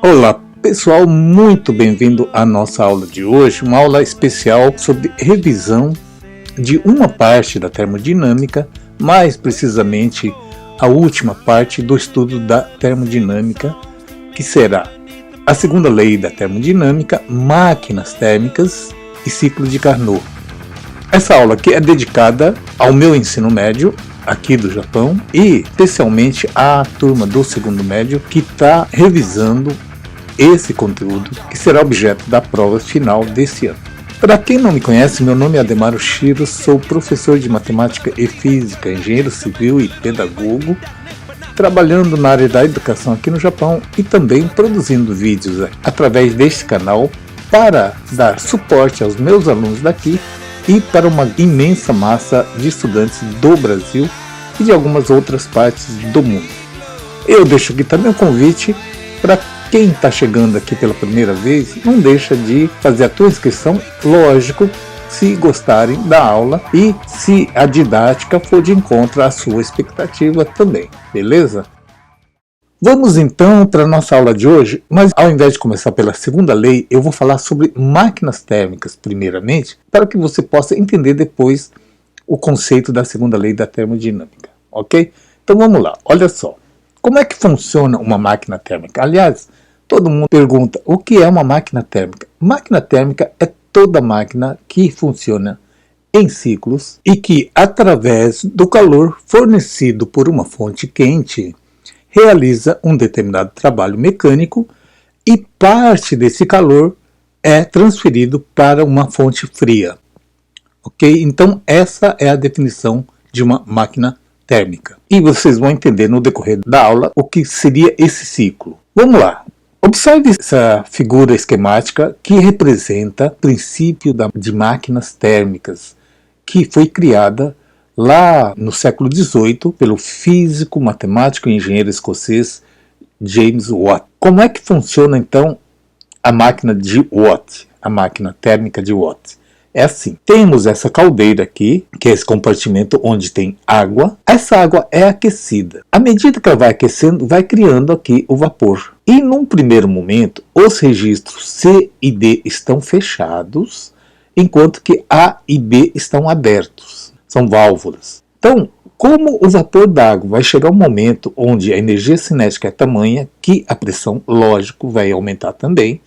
Olá pessoal, muito bem-vindo à nossa aula de hoje, uma aula especial sobre revisão de uma parte da termodinâmica, mais precisamente a última parte do estudo da termodinâmica, que será a segunda lei da termodinâmica, máquinas térmicas e ciclo de Carnot. Essa aula aqui é dedicada ao meu ensino médio aqui do Japão e especialmente à turma do segundo médio que está revisando esse conteúdo que será objeto da prova final desse ano. Para quem não me conhece, meu nome é Ademar Oshiro, sou professor de matemática e física, engenheiro civil e pedagogo, trabalhando na área da educação aqui no Japão e também produzindo vídeos através deste canal para dar suporte aos meus alunos daqui e para uma imensa massa de estudantes do Brasil e de algumas outras partes do mundo. Eu deixo aqui também o convite para quem está chegando aqui pela primeira vez, não deixa de fazer a tua inscrição, lógico, se gostarem da aula e se a didática for de encontro à sua expectativa também, beleza? Vamos então para a nossa aula de hoje, mas ao invés de começar pela segunda lei, eu vou falar sobre máquinas térmicas primeiramente, para que você possa entender depois o conceito da segunda lei da termodinâmica, ok? Então vamos lá, olha só, como é que funciona uma máquina térmica? Aliás, todo mundo pergunta, o que é uma máquina térmica? Máquina térmica é toda máquina que funciona em ciclos e que, através do calor fornecido por uma fonte quente, realiza um determinado trabalho mecânico e parte desse calor é transferido para uma fonte fria. Ok? Então essa é a definição de uma máquina térmica. E vocês vão entender no decorrer da aula o que seria esse ciclo. Vamos lá. Observe essa figura esquemática que representa o princípio de máquinas térmicas, que foi criada lá no século XVIII pelo físico, matemático e engenheiro escocês James Watt. Como é que funciona então a máquina de Watt, a máquina térmica de Watt? É assim, temos essa caldeira aqui, que é esse compartimento onde tem água. Essa água é aquecida. À medida que ela vai aquecendo, vai criando aqui o vapor. E num primeiro momento, os registros C e D estão fechados, enquanto que A e B estão abertos. São válvulas. Então, como o vapor d'água vai chegar um momento onde a energia cinética é tamanha que a pressão, lógico, vai aumentar também,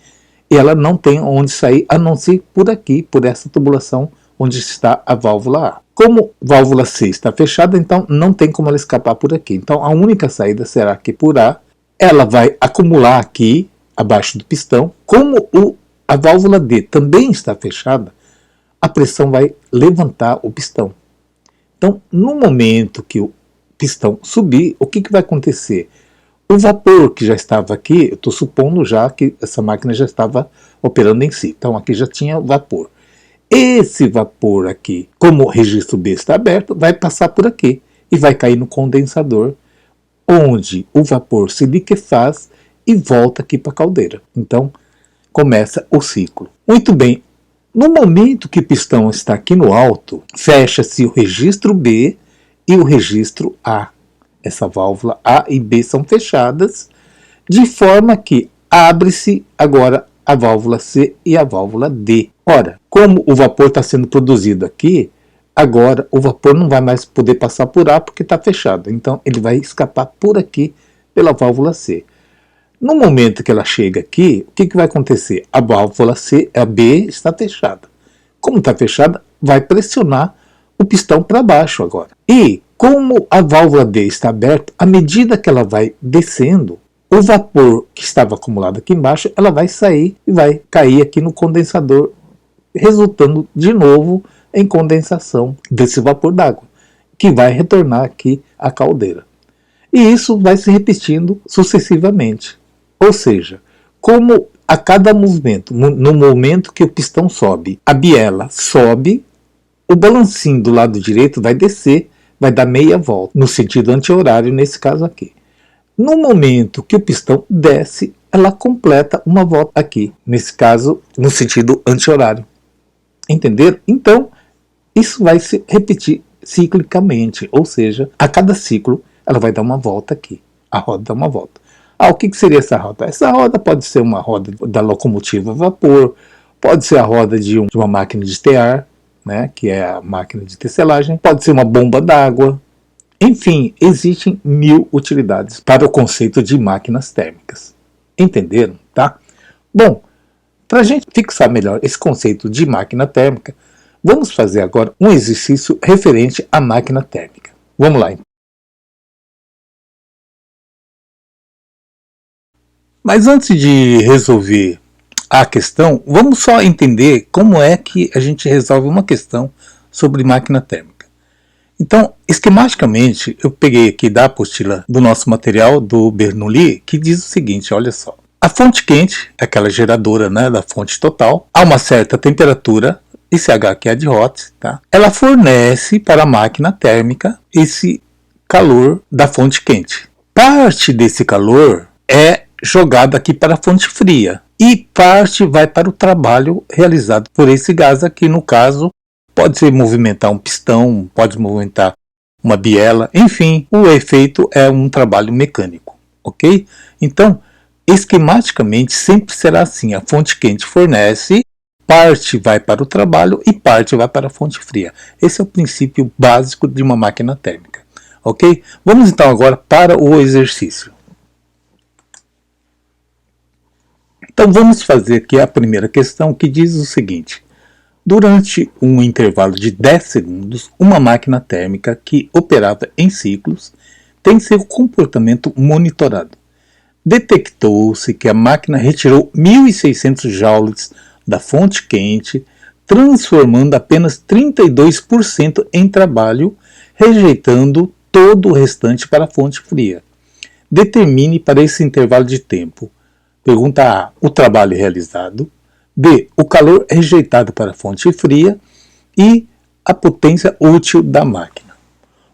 e ela não tem onde sair a não ser por aqui, por essa tubulação onde está a válvula A. Como a válvula C está fechada, então não tem como ela escapar por aqui. Então a única saída será aqui por A. Ela vai acumular aqui, abaixo do pistão. Como a válvula D também está fechada, a pressão vai levantar o pistão. Então, no momento que o pistão subir, o que vai acontecer? O vapor que já estava aqui, eu estou supondo já que essa máquina já estava operando em si. Então aqui já tinha vapor. Esse vapor aqui, como o registro B está aberto, vai passar por aqui e vai cair no condensador, onde o vapor se liquefaz e volta aqui para a caldeira. Então começa o ciclo. Muito bem, no momento que o pistão está aqui no alto, fecha-se o registro B e o registro A. Essa válvula A e B são fechadas, de forma que abre-se agora a válvula C e a válvula D. Ora, como o vapor está sendo produzido aqui, agora o vapor não vai mais poder passar por A porque está fechado. Então ele vai escapar por aqui pela válvula C. No momento que ela chega aqui, o que vai acontecer? A válvula C, a B, está fechada. Como está fechada, vai pressionar o pistão para baixo agora. E como a válvula D está aberta, à medida que ela vai descendo, o vapor que estava acumulado aqui embaixo, ela vai sair e vai cair aqui no condensador, resultando de novo em condensação desse vapor d'água, que vai retornar aqui à caldeira. E isso vai se repetindo sucessivamente. Ou seja, como a cada movimento, no momento que o pistão sobe, a biela sobe, o balancinho do lado direito vai descer, vai dar meia volta, no sentido anti-horário nesse caso aqui. No momento que o pistão desce, ela completa uma volta aqui, nesse caso no sentido anti-horário. Entenderam? Então, isso vai se repetir ciclicamente, ou seja, a cada ciclo ela vai dar uma volta aqui, a roda dá uma volta. O que seria essa roda? Essa roda pode ser uma roda da locomotiva a vapor, pode ser a roda de uma máquina de tear, né, que é a máquina de tecelagem, pode ser uma bomba d'água. Enfim, existem 1000 utilidades para o conceito de máquinas térmicas. Entenderam? Tá? Bom, para a gente fixar melhor esse conceito de máquina térmica, vamos fazer agora um exercício referente à máquina térmica. Vamos lá. Mas antes de resolver a questão, vamos só entender como é que a gente resolve uma questão sobre máquina térmica. Então, esquematicamente, eu peguei aqui da apostila do nosso material, do Bernoulli, que diz o seguinte, olha só. A fonte quente, aquela geradora, né, da fonte total, a uma certa temperatura, ICH que é de hot, tá? Ela fornece para a máquina térmica esse calor da fonte quente. Parte desse calor é jogada aqui para a fonte fria e parte vai para o trabalho realizado por esse gás aqui, no caso, pode ser movimentar um pistão, pode movimentar uma biela, enfim, o efeito é um trabalho mecânico, ok? Então, esquematicamente sempre será assim, a fonte quente fornece, parte vai para o trabalho e parte vai para a fonte fria. Esse é o princípio básico de uma máquina térmica, ok? Vamos então agora para o exercício. Então vamos fazer aqui a primeira questão, que diz o seguinte. Durante um intervalo de 10 segundos, uma máquina térmica que operava em ciclos tem seu comportamento monitorado. Detectou-se que a máquina retirou 1.600 joules da fonte quente, transformando apenas 32% em trabalho, rejeitando todo o restante para a fonte fria. Determine para esse intervalo de tempo. Pergunta A, o trabalho realizado. B, o calor rejeitado para a fonte fria. E a potência útil da máquina.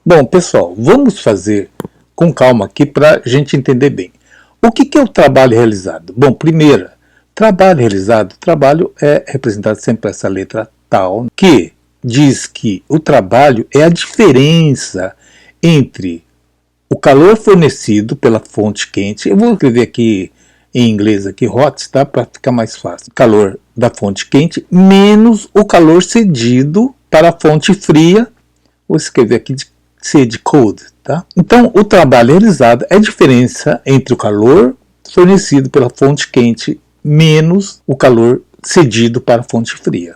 Bom, pessoal, vamos fazer com calma aqui para a gente entender bem. O que é o trabalho realizado? Bom, primeiro, trabalho realizado. Trabalho é representado sempre por essa letra tal, que diz que o trabalho é a diferença entre o calor fornecido pela fonte quente. Eu vou escrever aqui em inglês aqui hot, tá? Para ficar mais fácil. Calor da fonte quente menos o calor cedido para a fonte fria. Vou escrever aqui de C de cold, tá? Então, o trabalho realizado é a diferença entre o calor fornecido pela fonte quente menos o calor cedido para a fonte fria.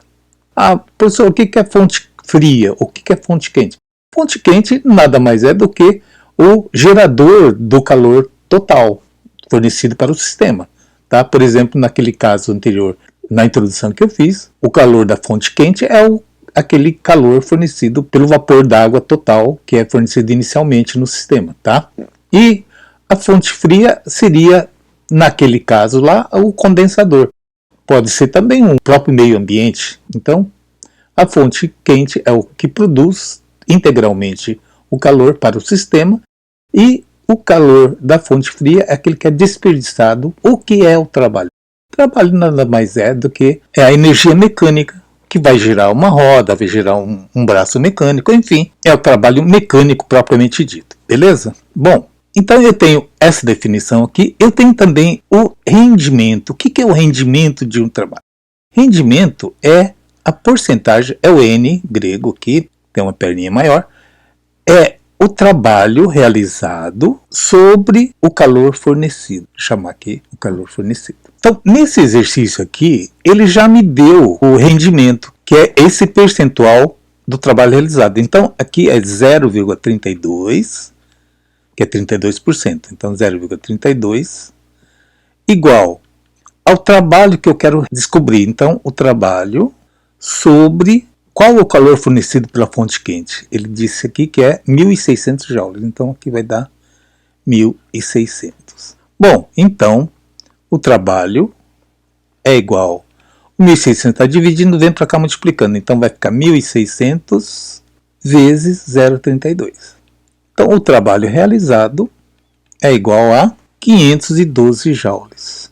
Professor, o que é fonte fria? O que é fonte quente? Fonte quente nada mais é do que o gerador do calor total fornecido para o sistema, tá? Por exemplo, naquele caso anterior, na introdução que eu fiz, o calor da fonte quente é aquele calor fornecido pelo vapor d'água total que é fornecido inicialmente no sistema, tá? E a fonte fria seria, naquele caso lá, o condensador. Pode ser também o próprio meio ambiente. Então, a fonte quente é o que produz integralmente o calor para o sistema e o calor da fonte fria é aquele que é desperdiçado. O que é o trabalho? O trabalho nada mais é do que a energia mecânica que vai girar uma roda, vai girar um braço mecânico, enfim, é o trabalho mecânico propriamente dito, beleza? Bom, então eu tenho essa definição aqui, eu tenho também o rendimento. O que é o rendimento de um trabalho? Rendimento é a porcentagem, é o N grego aqui, tem uma perninha maior, é o trabalho realizado sobre o calor fornecido. Vou chamar aqui o calor fornecido. Então, nesse exercício aqui, ele já me deu o rendimento, que é esse percentual do trabalho realizado. Então, aqui é 0,32, que é 32%. Então, 0,32 igual ao trabalho que eu quero descobrir. Então, o trabalho sobre qual é o calor fornecido pela fonte quente? Ele disse aqui que é 1.600 joules. Então, aqui vai dar 1.600. Bom, então, o trabalho é igual. O 1.600 está dividindo, vem para cá multiplicando. Então, vai ficar 1.600 vezes 0,32. Então, o trabalho realizado é igual a 512 joules.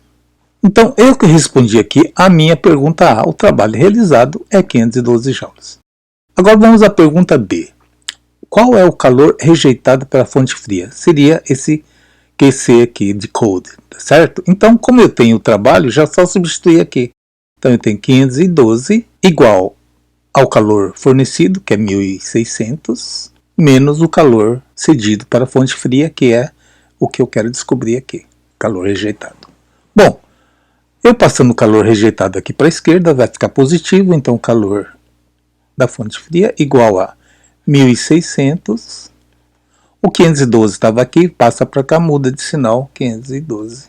Então, eu que respondi aqui a minha pergunta A. O trabalho realizado é 512 joules. Agora vamos à pergunta B. qual é o calor rejeitado pela fonte fria? Seria esse QC aqui de cold, tá certo? Então, como eu tenho o trabalho, já só substituir aqui. Então, eu tenho 512 igual ao calor fornecido, que é 1600, menos o calor cedido para a fonte fria, que é o que eu quero descobrir aqui, calor rejeitado. Bom, eu passando o calor rejeitado aqui para a esquerda, vai ficar positivo, então o calor da fonte fria igual a 1600. O 512 estava aqui, passa para cá, muda de sinal, 512.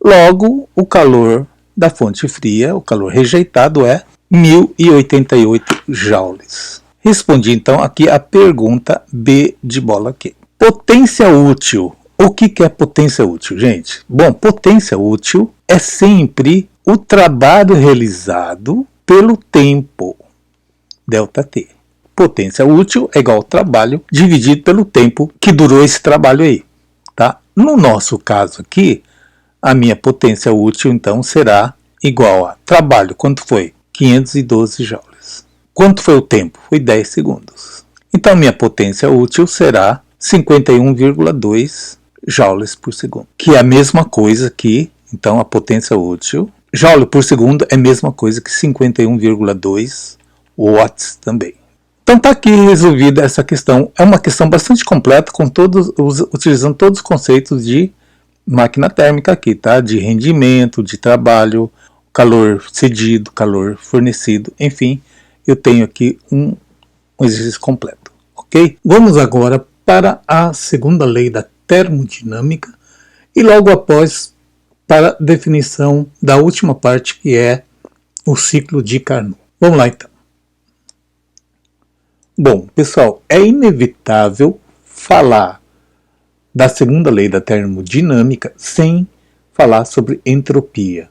Logo, o calor da fonte fria, o calor rejeitado é 1088 joules. Respondi então aqui a pergunta B de bola aqui. Potência útil. O que é potência útil, gente? Bom, potência útil é sempre o trabalho realizado pelo tempo, ΔT. Potência útil é igual ao trabalho dividido pelo tempo que durou esse trabalho aí, tá? No nosso caso aqui, a minha potência útil então será igual a trabalho, quanto foi? 512 joules. Quanto foi o tempo? Foi 10 segundos. Então, minha potência útil será 51,2 joules por segundo, que é a mesma coisa que, então, a potência útil. Joule por segundo é a mesma coisa que 51,2 watts também. Então está aqui resolvida essa questão. É uma questão bastante completa, utilizando todos os conceitos de máquina térmica aqui, tá? De rendimento, de trabalho, calor cedido, calor fornecido, enfim, eu tenho aqui um exercício completo, ok? Vamos agora para a segunda lei da termodinâmica e logo após para a definição da última parte, que é o ciclo de Carnot. Vamos lá então. Bom, pessoal, é inevitável falar da segunda lei da termodinâmica sem falar sobre entropia.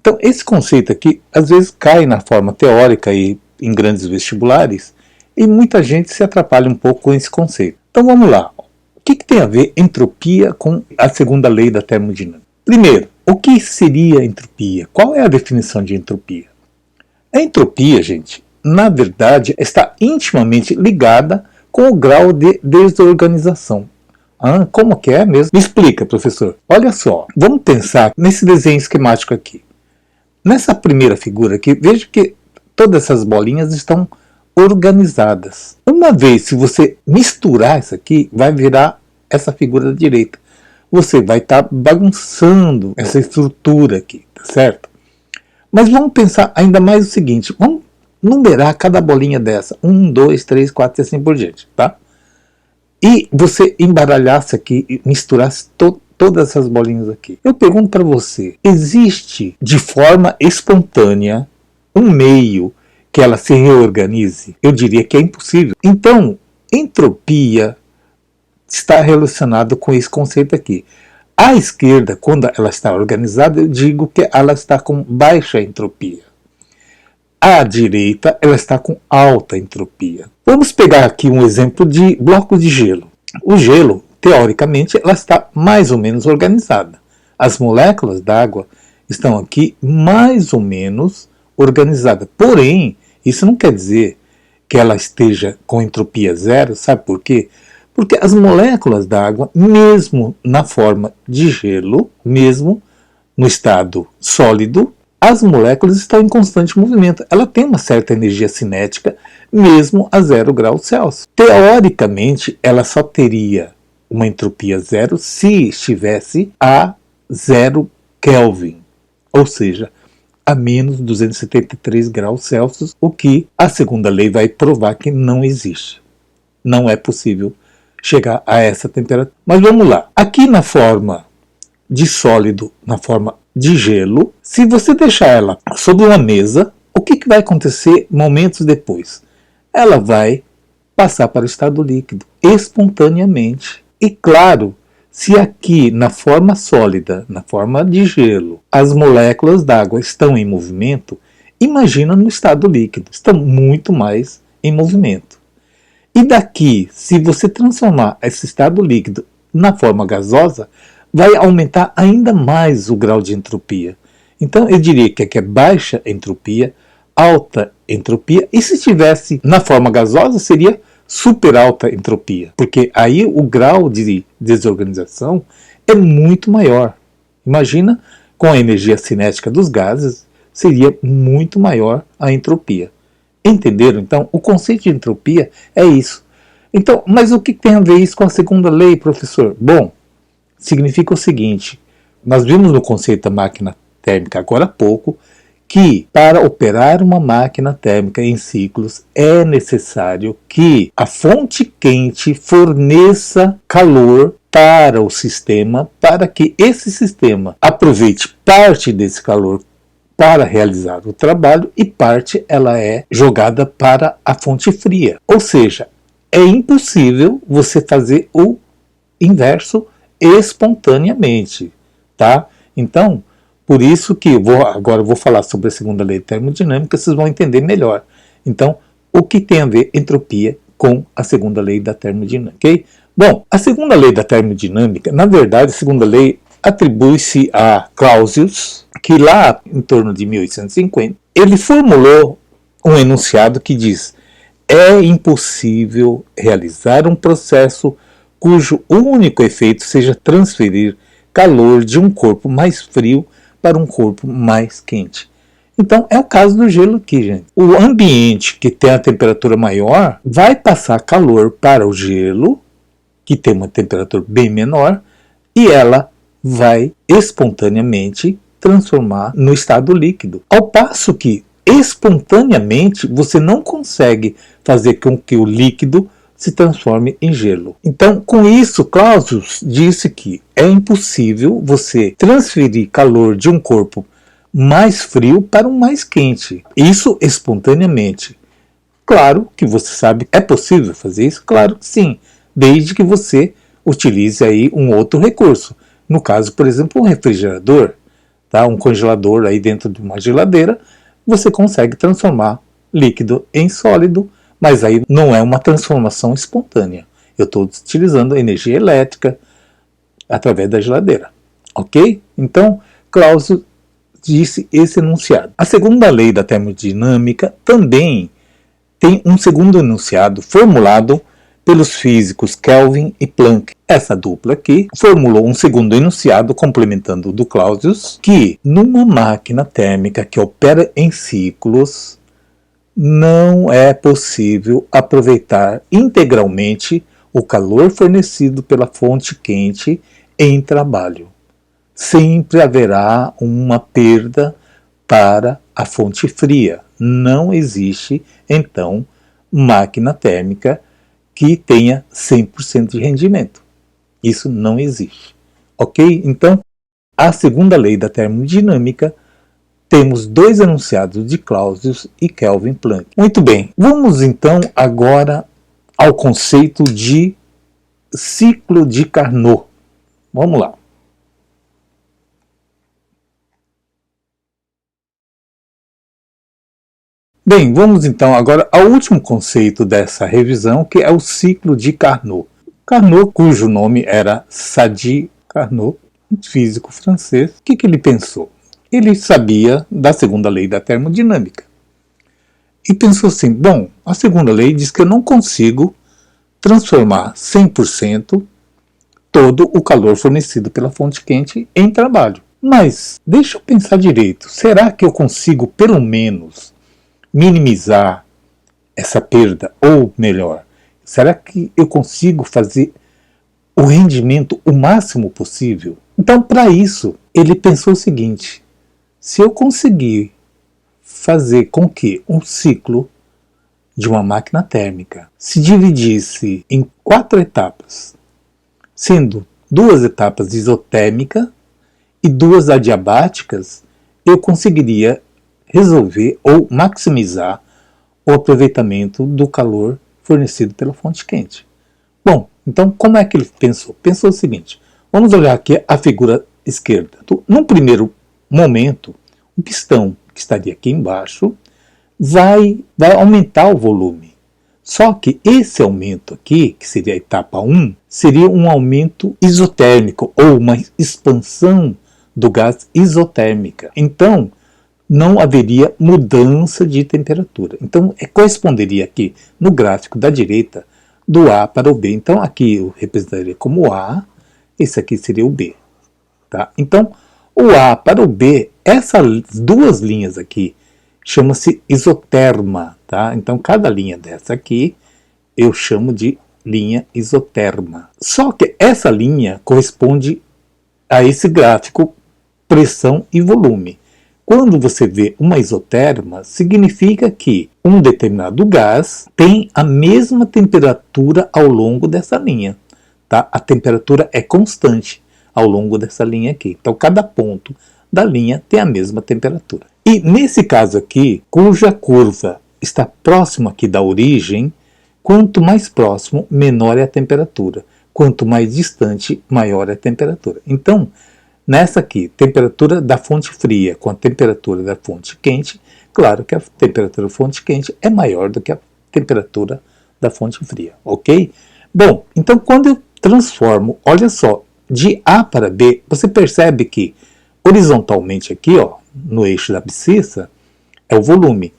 Então, esse conceito aqui, às vezes, cai na forma teórica e em grandes vestibulares, e muita gente se atrapalha um pouco com esse conceito. Então, vamos lá. O que tem a ver entropia com a segunda lei da termodinâmica? Primeiro, o que seria entropia? Qual é a definição de entropia? A entropia, gente, na verdade, está intimamente ligada com o grau de desorganização. Como que é mesmo? Me explica, professor. Olha só, vamos pensar nesse desenho esquemático aqui. Nessa primeira figura aqui, veja que todas essas bolinhas estão organizadas. Uma vez, se você misturar isso aqui, vai virar essa figura da direita. Você vai estar bagunçando essa estrutura aqui, tá certo? Mas vamos pensar ainda mais o seguinte, vamos numerar cada bolinha dessa. 1, 2, 3, 4 e assim por diante, tá? E você embaralhasse aqui e misturasse todas essas bolinhas aqui. Eu pergunto para você, existe de forma espontânea um meio que ela se reorganize? Eu diria que é impossível. Então, entropia está relacionado com esse conceito aqui. À esquerda, quando ela está organizada, eu digo que ela está com baixa entropia. À direita, ela está com alta entropia. Vamos pegar aqui um exemplo de bloco de gelo. O gelo, teoricamente, ela está mais ou menos organizada. As moléculas d'água estão aqui mais ou menos organizadas. Porém, isso não quer dizer que ela esteja com entropia zero. Sabe por quê? Porque as moléculas d'água, mesmo na forma de gelo, mesmo no estado sólido, as moléculas estão em constante movimento. Ela tem uma certa energia cinética, mesmo a 0 graus Celsius. Teoricamente, ela só teria uma entropia zero se estivesse a 0 Kelvin, ou seja, a menos 273 graus Celsius, o que a segunda lei vai provar que não existe. Não é possível chegar a essa temperatura. Mas vamos lá. Aqui na forma de sólido, na forma de gelo, se você deixar ela sobre uma mesa, o que vai acontecer momentos depois? Ela vai passar para o estado líquido espontaneamente. E claro, se aqui na forma sólida, na forma de gelo, as moléculas d'água estão em movimento, imagina no estado líquido, estão muito mais em movimento. E daqui, se você transformar esse estado líquido na forma gasosa, vai aumentar ainda mais o grau de entropia. Então eu diria que aqui é baixa entropia, alta entropia, e se estivesse na forma gasosa seria super alta entropia, porque aí o grau de desorganização é muito maior. Imagina, com a energia cinética dos gases, seria muito maior a entropia. Entenderam? Então, o conceito de entropia é isso. Então, mas o que tem a ver isso com a segunda lei, professor? Bom, significa o seguinte, nós vimos no conceito da máquina térmica agora há pouco, que para operar uma máquina térmica em ciclos é necessário que a fonte quente forneça calor para o sistema, para que esse sistema aproveite parte desse calor para realizar o trabalho e parte ela é jogada para a fonte fria. Ou seja, é impossível você fazer o inverso espontaneamente, tá? Então, por isso que agora eu vou falar sobre a segunda lei de termodinâmica, vocês vão entender melhor. Então, o que tem a ver entropia com a segunda lei da termodinâmica, ok? Bom, a segunda lei da termodinâmica, na verdade, a segunda lei atribui-se a Clausius, que lá em torno de 1850, ele formulou um enunciado que diz: é impossível realizar um processo cujo único efeito seja transferir calor de um corpo mais frio para um corpo mais quente. Então, é o caso do gelo aqui, gente. O ambiente que tem a temperatura maior vai passar calor para o gelo, que tem uma temperatura bem menor, e ela vai espontaneamente transformar no estado líquido. Ao passo que, espontaneamente, você não consegue fazer com que o líquido se transforme em gelo. Então, com isso, Clausius disse que é impossível você transferir calor de um corpo mais frio para um mais quente. Isso espontaneamente. Claro que você sabe, é possível fazer isso? Claro que sim, desde que você utilize aí um outro recurso. No caso, por exemplo, um refrigerador, tá? Um congelador aí dentro de uma geladeira, você consegue transformar líquido em sólido, mas aí não é uma transformação espontânea. Eu estou utilizando energia elétrica através da geladeira, ok? Então, Clausius disse esse enunciado. A segunda lei da termodinâmica também tem um segundo enunciado formulado pelos físicos Kelvin e Planck. Essa dupla aqui formulou um segundo enunciado complementando o do Clausius, que numa máquina térmica que opera em ciclos, não é possível aproveitar integralmente o calor fornecido pela fonte quente em trabalho. Sempre haverá uma perda para a fonte fria. Não existe, então, máquina térmica que tenha 100% de rendimento. Isso não existe. Ok? Então, a segunda lei da termodinâmica, temos dois enunciados de Clausius e Kelvin Planck. Muito bem, vamos então agora ao conceito de ciclo de Carnot. Vamos lá. Bem, vamos então agora ao último conceito dessa revisão, que é o ciclo de Carnot. Carnot, cujo nome era Sadi Carnot, um físico francês, o que ele pensou? Ele sabia da segunda lei da termodinâmica. E pensou assim, bom, a segunda lei diz que eu não consigo transformar 100% todo o calor fornecido pela fonte quente em trabalho. Mas, deixa eu pensar direito, será que eu consigo pelo menos minimizar essa perda? Ou melhor, será que eu consigo fazer o rendimento o máximo possível? Então, para isso, ele pensou o seguinte: se eu conseguir fazer com que um ciclo de uma máquina térmica se dividisse em 4 etapas, sendo 2 etapas isotérmicas e 2 adiabáticas, eu conseguiria resolver ou maximizar o aproveitamento do calor fornecido pela fonte quente. Bom, então como é que ele pensou? Pensou o seguinte, vamos olhar aqui a figura esquerda. Num primeiro momento, o pistão que estaria aqui embaixo vai aumentar o volume. Só que esse aumento aqui, que seria a etapa 1, seria um aumento isotérmico ou uma expansão do gás isotérmica. Então, não haveria mudança de temperatura. Então, corresponderia aqui no gráfico da direita do A para o B. Então aqui eu representaria como A, esse aqui seria o B. Tá? Então o A para o B, essas duas linhas aqui, chama-se isoterma. Tá? Então cada linha dessa aqui eu chamo de linha isoterma. Só que essa linha corresponde a esse gráfico pressão e volume. Quando você vê uma isoterma, significa que um determinado gás tem a mesma temperatura ao longo dessa linha. Tá? A temperatura é constante ao longo dessa linha aqui. Então, cada ponto da linha tem a mesma temperatura. E nesse caso aqui, cuja curva está próxima aqui da origem, quanto mais próximo, menor é a temperatura. Quanto mais distante, maior é a temperatura. Então, nessa aqui, temperatura da fonte fria com a temperatura da fonte quente, claro que a temperatura da fonte quente é maior do que a temperatura da fonte fria, ok? Bom, então quando eu transformo, olha só, de A para B, você percebe que horizontalmente aqui, ó, no eixo da abscissa, é o volume.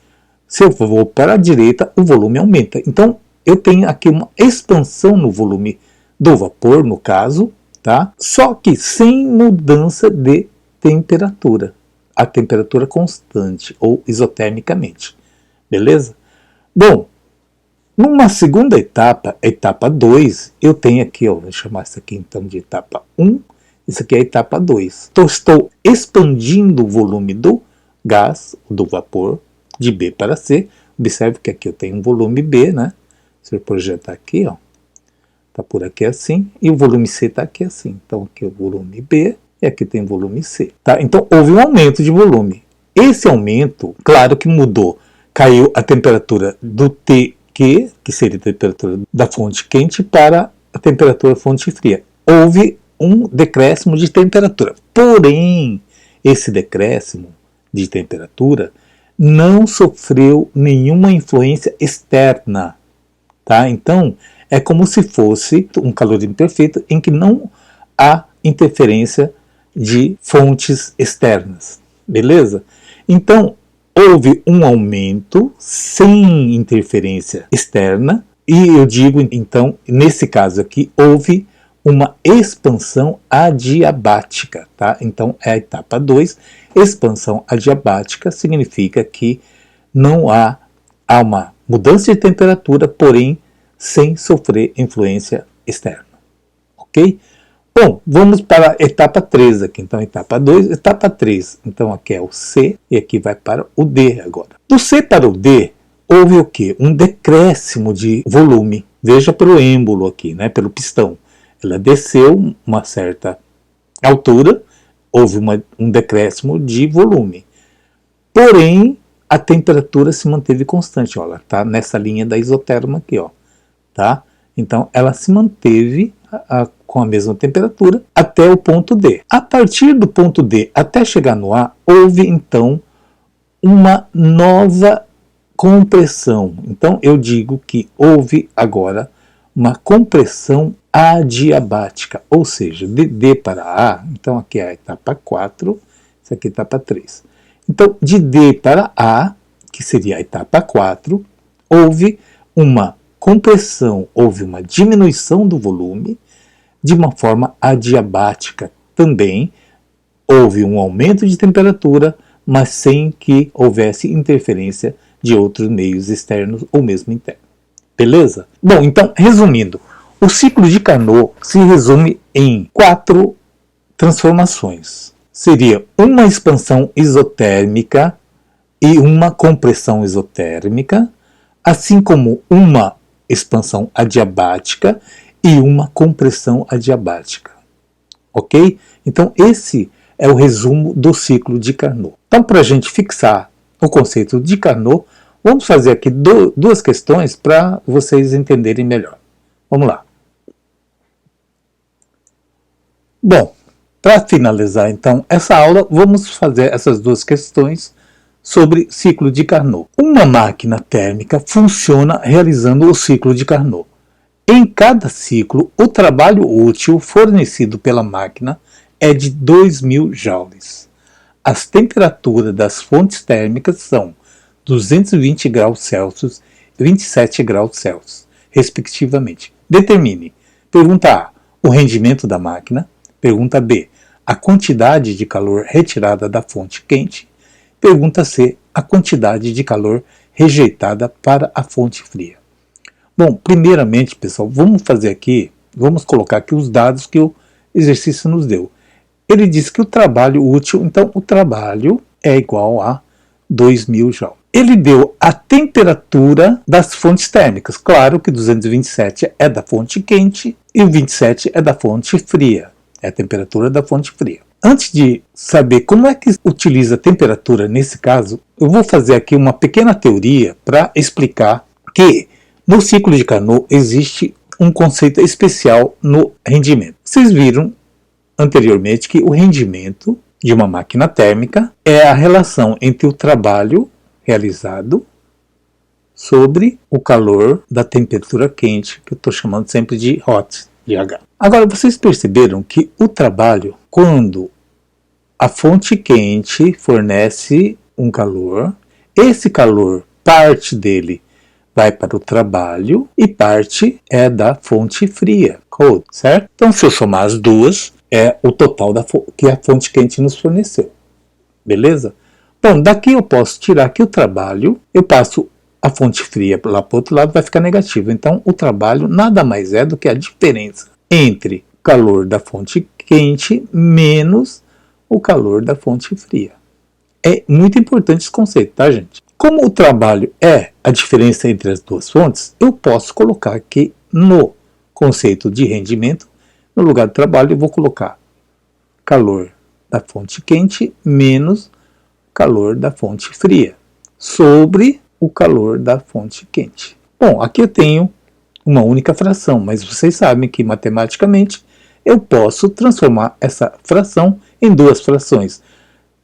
Se eu vou para a direita, o volume aumenta. Então, eu tenho aqui uma expansão no volume do vapor, no caso, tá? Só que sem mudança de temperatura. A temperatura constante, ou isotermicamente. Beleza? Bom, numa segunda etapa, etapa 2, eu tenho aqui, ó, vou chamar isso aqui então de etapa 1, isso aqui é a etapa 2. Então, estou expandindo o volume do gás, do vapor, de B para C. Observe que aqui eu tenho um volume B, né? Se eu projetar aqui, ó, tá por aqui assim, e o volume C está aqui assim. Então aqui é o volume B e aqui tem o volume C. Tá? Então houve um aumento de volume. Esse aumento, claro que mudou. Caiu a temperatura do TQ, que seria a temperatura da fonte quente, para a temperatura da fonte fria. Houve um decréscimo de temperatura. Porém, esse decréscimo de temperatura não sofreu nenhuma influência externa. Tá? Então, é como se fosse um calorímetro perfeito em que não há interferência de fontes externas. Beleza? Então, houve um aumento sem interferência externa e eu digo, então, nesse caso aqui, houve uma expansão adiabática. Tá? Então, é a etapa 2. Expansão adiabática significa que não há uma mudança de temperatura, porém, sem sofrer influência externa. Ok? Bom, vamos para a etapa 3 aqui. Então, etapa 2, etapa 3. Então, aqui é o C e aqui vai para o D agora. Do C para o D, houve o quê? Um decréscimo de volume. Veja pelo êmbolo aqui, né? Pelo pistão. Ela desceu uma certa altura, houve um decréscimo de volume. Porém, a temperatura se manteve constante. Ó, ela está nessa linha da isoterma aqui, ó. Tá? Então, ela se manteve com a mesma temperatura até o ponto D. A partir do ponto D até chegar no A, houve, então, uma nova compressão. Então, eu digo que houve agora uma compressão adiabática, ou seja, de D para A, então aqui é a etapa 4, isso aqui é a etapa 3. Então, de D para A, que seria a etapa 4, houve uma compressão, houve uma diminuição do volume de uma forma adiabática também. Houve um aumento de temperatura, mas sem que houvesse interferência de outros meios externos ou mesmo internos. Beleza? Bom, então, resumindo, o ciclo de Carnot se resume em 4 transformações. Seria uma expansão isotérmica e uma compressão isotérmica, assim como uma expansão adiabática e uma compressão adiabática. Ok? Então, esse é o resumo do ciclo de Carnot. Então, para a gente fixar o conceito de Carnot, vamos fazer aqui duas questões para vocês entenderem melhor. Vamos lá. Bom, para finalizar então essa aula, vamos fazer essas duas questões sobre ciclo de Carnot. Uma máquina térmica funciona realizando o ciclo de Carnot. Em cada ciclo, o trabalho útil fornecido pela máquina é de 2.000 joules. As temperaturas das fontes térmicas são 220 graus Celsius e 27 graus Celsius. respectivamente. Determine. Pergunta A, o rendimento da máquina. Pergunta B, a quantidade de calor retirada da fonte quente. Pergunta C, a quantidade de calor rejeitada para a fonte fria. Bom, primeiramente, pessoal, vamos colocar aqui os dados que o exercício nos deu. Ele diz que o trabalho útil, então o trabalho é igual a 2.000 joules. Ele deu a temperatura das fontes térmicas. Claro que 227 é da fonte quente e o 27 é da fonte fria. É a temperatura da fonte fria. Antes de saber como é que utiliza a temperatura nesse caso, eu vou fazer aqui uma pequena teoria para explicar que no ciclo de Carnot existe um conceito especial no rendimento. Vocês viram anteriormente que o rendimento de uma máquina térmica é a relação entre o trabalho realizado sobre o calor da temperatura quente, que eu estou chamando sempre de hot, de H. Agora, vocês perceberam que o trabalho, quando a fonte quente fornece um calor, esse calor, parte dele vai para o trabalho e parte é da fonte fria, cold, certo? Então, se eu somar as duas, é o total que a fonte quente nos forneceu. Beleza? Bom, daqui eu posso tirar que o trabalho, eu passo a fonte fria lá para o outro lado, vai ficar negativo. Então, o trabalho nada mais é do que a diferença entre o calor da fonte quente menos o calor da fonte fria. É muito importante esse conceito, tá, gente? Como o trabalho é a diferença entre as duas fontes, eu posso colocar aqui no conceito de rendimento, no lugar do trabalho, eu vou colocar calor da fonte quente menos calor da fonte fria, sobre o calor da fonte quente. Bom, aqui eu tenho uma única fração, mas vocês sabem que matematicamente eu posso transformar essa fração em duas frações,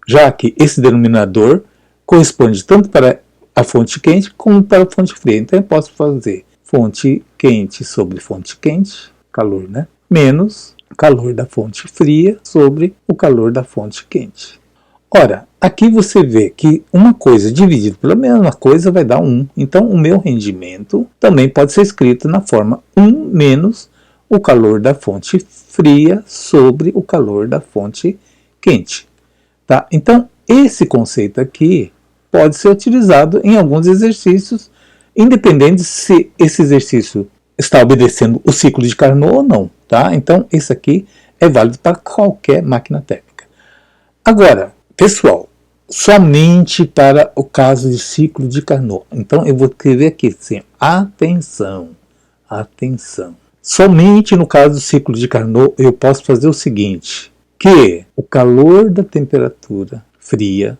já que esse denominador corresponde tanto para a fonte quente como para a fonte fria. Então eu posso fazer fonte quente sobre fonte quente, calor, né? Menos calor da fonte fria sobre o calor da fonte quente. Ora, aqui você vê que uma coisa dividida pela mesma coisa vai dar 1. Então, o meu rendimento também pode ser escrito na forma 1 menos o calor da fonte fria sobre o calor da fonte quente. Tá? Então, esse conceito aqui pode ser utilizado em alguns exercícios, independente se esse exercício está obedecendo o ciclo de Carnot ou não. Tá? Então, esse aqui é válido para qualquer máquina térmica. Agora, pessoal, somente para o caso de ciclo de Carnot. Então, eu vou escrever aqui assim, atenção, atenção. Somente no caso do ciclo de Carnot, eu posso fazer o seguinte, que o calor da temperatura fria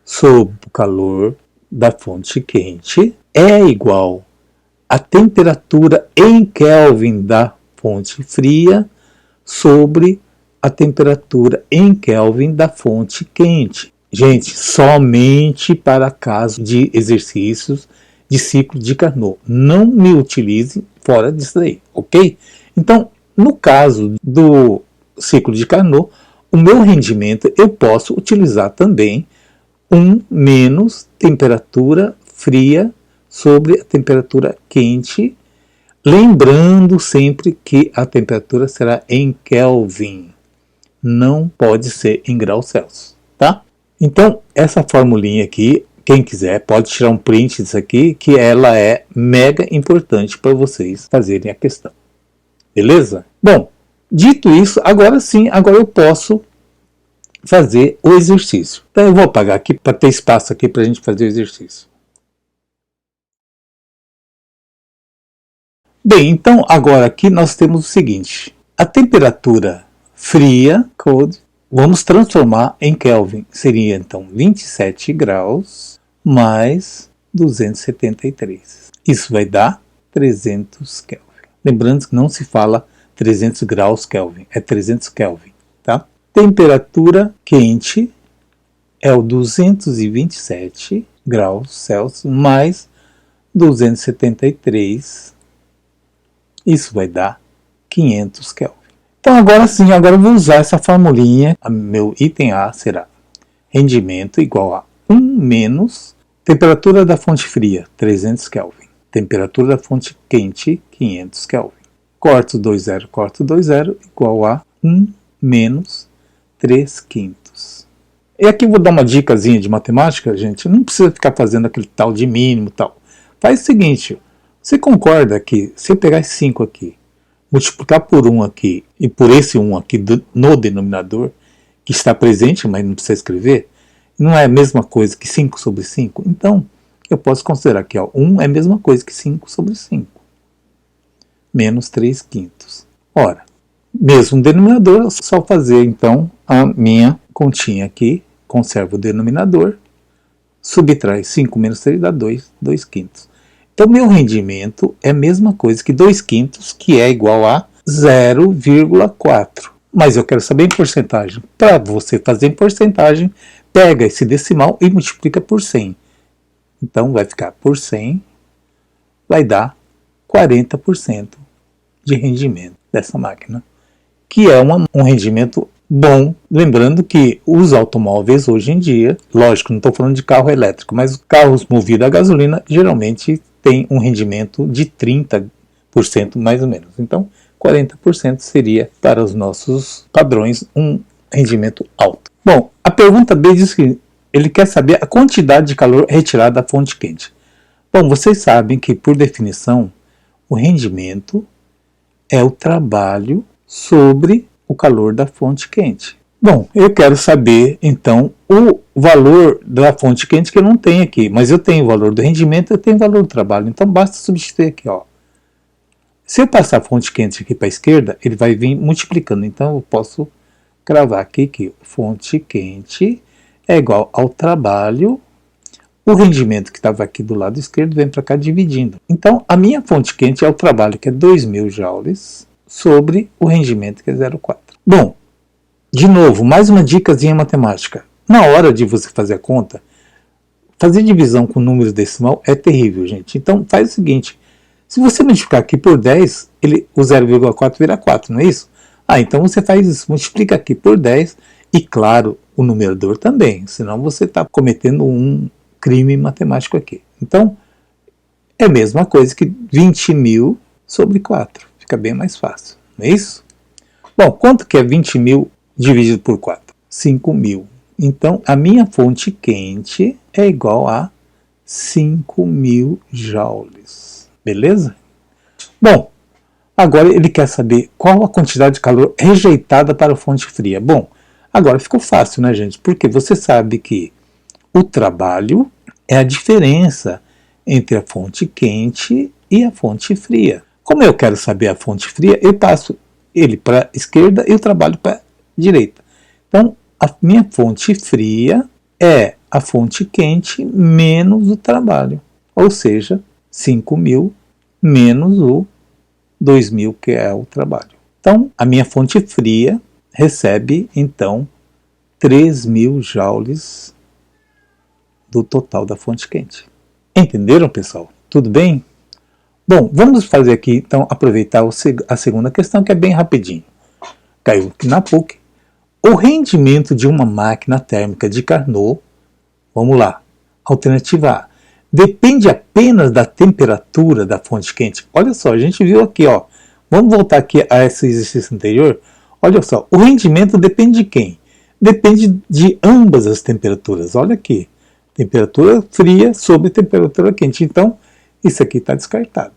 sobre o calor da fonte quente é igual à temperatura em Kelvin da fonte fria sobre a temperatura em Kelvin da fonte quente. Gente, somente para caso de exercícios de ciclo de Carnot. Não me utilize fora disso daí, ok? Então, no caso do ciclo de Carnot, o meu rendimento eu posso utilizar também 1 menos temperatura fria sobre a temperatura quente, lembrando sempre que a temperatura será em Kelvin. Não pode ser em graus Celsius, tá? Então, essa formulinha aqui, quem quiser pode tirar um print disso aqui, que ela é mega importante para vocês fazerem a questão. Beleza? Bom, dito isso, agora sim, agora eu posso fazer o exercício. Então, eu vou apagar aqui para ter espaço aqui para a gente fazer o exercício. Bem, então agora aqui nós temos o seguinte, a temperatura fria, cold, vamos transformar em Kelvin, seria então 27 graus mais 273. Isso vai dar 300 Kelvin. Lembrando que não se fala 300 graus Kelvin, é 300 Kelvin, tá? Temperatura quente é o 227 graus Celsius mais 273. Isso vai dar 500 Kelvin. Então agora sim, agora eu vou usar essa formulinha. Meu item A será rendimento igual a 1 menos temperatura da fonte fria, 300 Kelvin. Temperatura da fonte quente, 500 Kelvin. Corto 2 zero, corto 2 zero, igual a 1 menos 3 quintos. E aqui eu vou dar uma dicasinha de matemática, gente. Não precisa ficar fazendo aquele tal de mínimo e tal. Faz o seguinte, você concorda que se eu pegar esse 5 aqui, multiplicar por 1 aqui e por esse 1 aqui no denominador, que está presente, mas não precisa escrever, não é a mesma coisa que 5 sobre 5? Então, eu posso considerar que 1 é a mesma coisa que 5 sobre 5. Menos 3 quintos. Ora, mesmo denominador, é só fazer então a minha continha aqui, conserva o denominador, subtrai 5 menos 3 dá 2 quintos. Então, meu rendimento é a mesma coisa que 2 quintos, que é igual a 0,4. Mas eu quero saber em porcentagem. Para você fazer em porcentagem, pega esse decimal e multiplica por 100. Então, vai ficar por 100, vai dar 40% de rendimento dessa máquina, que é um rendimento bom. Lembrando que os automóveis hoje em dia, lógico, não estou falando de carro elétrico, mas carros movidos a gasolina geralmente têm um rendimento de 30% mais ou menos. Então, 40% seria, para os nossos padrões, um rendimento alto. Bom, a pergunta B diz que ele quer saber a quantidade de calor retirada da fonte quente. Bom, vocês sabem que, por definição, o rendimento é o trabalho sobre o calor da fonte quente. Bom, eu quero saber, então, o valor da fonte quente que eu não tenho aqui, mas eu tenho o valor do rendimento, eu tenho o valor do trabalho. Então, basta substituir aqui, ó. Se eu passar a fonte quente aqui para a esquerda, ele vai vir multiplicando. Então, eu posso cravar aqui que fonte quente é igual ao trabalho. O rendimento que estava aqui do lado esquerdo vem para cá dividindo. Então, a minha fonte quente é o trabalho, que é 2.000 joules, sobre o rendimento, que é 0,4. Bom, de novo, mais uma dicasinha matemática. Na hora de você fazer a conta, fazer divisão com números decimal é terrível, gente. Então, faz o seguinte. Se você multiplicar aqui por 10, o 0,4 vira 4, não é isso? Então você faz isso, multiplica aqui por 10 e, claro, o numerador também, senão você está cometendo um crime matemático aqui. Então, é a mesma coisa que 20.000 sobre 4. Fica bem mais fácil, não é isso? Bom, quanto que é 20.000 dividido por 4? 5.000. Então, a minha fonte quente é igual a 5.000 joules. Beleza? Bom, agora ele quer saber qual a quantidade de calor rejeitada para a fonte fria. Bom, agora ficou fácil, né, gente? Porque você sabe que o trabalho é a diferença entre a fonte quente e a fonte fria. Como eu quero saber a fonte fria, eu passo ele para a esquerda e o trabalho para a direita. Então, a minha fonte fria é a fonte quente menos o trabalho. Ou seja, 5.000 menos o 2.000, que é o trabalho. Então, a minha fonte fria recebe, então, 3.000 joules do total da fonte quente. Entenderam, pessoal? Tudo bem? Bom, vamos fazer aqui, então, aproveitar a segunda questão, que é bem rapidinho. Caiu aqui na PUC. O rendimento de uma máquina térmica de Carnot, vamos lá, alternativa A, depende apenas da temperatura da fonte quente. Olha só, a gente viu aqui, ó. Vamos voltar aqui a esse exercício anterior. Olha só, o rendimento depende de quem? Depende de ambas as temperaturas. Olha aqui, temperatura fria sobre temperatura quente. Então, isso aqui está descartado.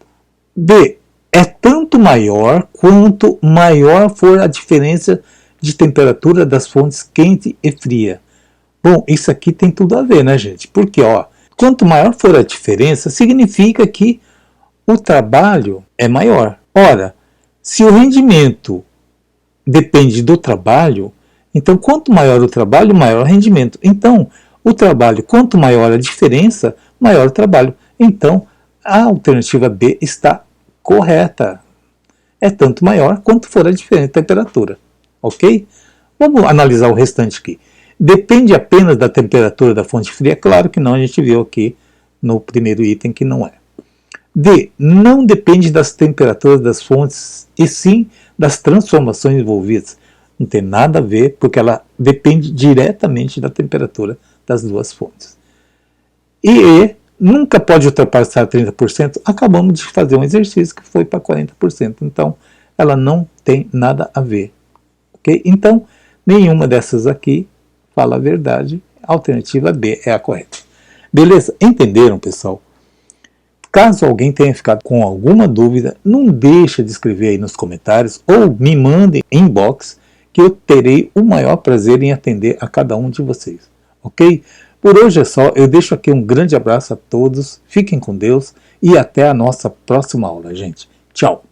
B, é tanto maior quanto maior for a diferença de temperatura das fontes quente e fria. Bom, isso aqui tem tudo a ver, né, gente? Porque, ó, quanto maior for a diferença, significa que o trabalho é maior. Ora, se o rendimento depende do trabalho, então quanto maior o trabalho, maior o rendimento. Então, o trabalho, quanto maior a diferença, maior o trabalho. Então, a alternativa B está correta. É tanto maior quanto for a diferença de temperatura. Ok? Vamos analisar o restante aqui. Depende apenas da temperatura da fonte fria? Claro que não, a gente viu aqui no primeiro item que não é. D. Não depende das temperaturas das fontes, e sim das transformações envolvidas. Não tem nada a ver, porque ela depende diretamente da temperatura das duas fontes. E nunca pode ultrapassar 30%, acabamos de fazer um exercício que foi para 40%. Então, ela não tem nada a ver. Ok? Então, nenhuma dessas aqui fala a verdade. A alternativa B é a correta. Beleza? Entenderam, pessoal? Caso alguém tenha ficado com alguma dúvida, não deixa de escrever aí nos comentários ou me mandem em inbox, que eu terei o maior prazer em atender a cada um de vocês. Ok? Por hoje é só, eu deixo aqui um grande abraço a todos, fiquem com Deus e até a nossa próxima aula, gente. Tchau!